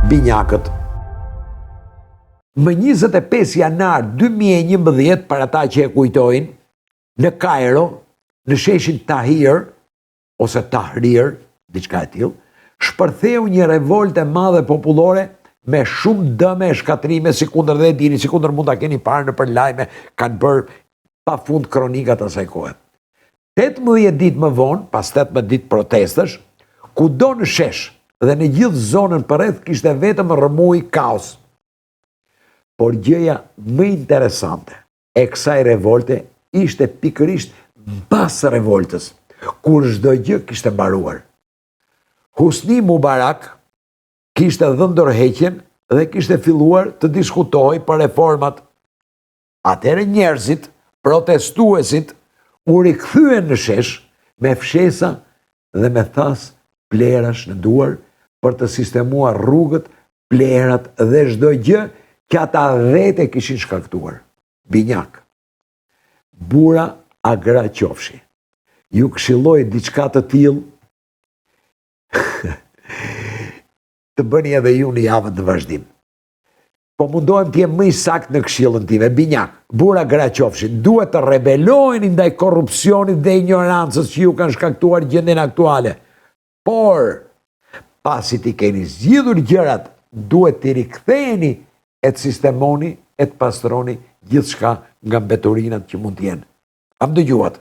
binjakët. Më 25 janar 2011, për ata që e kujtojnë, në Kairo, në sheshin Tahrir, ose Tahrir, diçka e tillë, shpërtheu një revolte madhe popullore me shumë dëme e shkatrime, si kundër dhe dini, si kundër mund ta keni parë në përlajme, kanë bërë pa fund kronikat asaj kohe. 18 ditë më vonë, pas 18 ditë protestash, kudo në shesh dhe në gjithë zonën përreth kishte vetëm rrëmuj kaos. Por gjëja më interesante e kësaj revolte ishte pikërisht mbas revoltës, kur çdo gjë kishte mbaruar. Husni Mubarak kishte dhënë ndërheqjen dhe kishte filluar të diskutojë për reformat. Atëherë njerëzit, protestuesit, u rikthyen në shesh me fshesa dhe me thas plerash në duar për të sistemuar rrugët, plerat dhe çdo gjë që ata vete kishin shkaktuar. Binjak, bura agra qofshi. Ju këshilloj diçka të tillë të bëni edhe ju në javën të vazhdim. Po mundohem të jem më i sakt në këshillën time. Binjak, bura gra qofshin, duhet të rebeloheni ndaj korrupsionit dhe ignorancës që ju kanë shkaktuar gjendjen aktuale. Por, pasi ti keni zgjidhur gjërat, duhet të riktheheni e të sistemoni, e të pastroni gjithçka nga mbeturinat që mund të jenë. Am dëgjuat.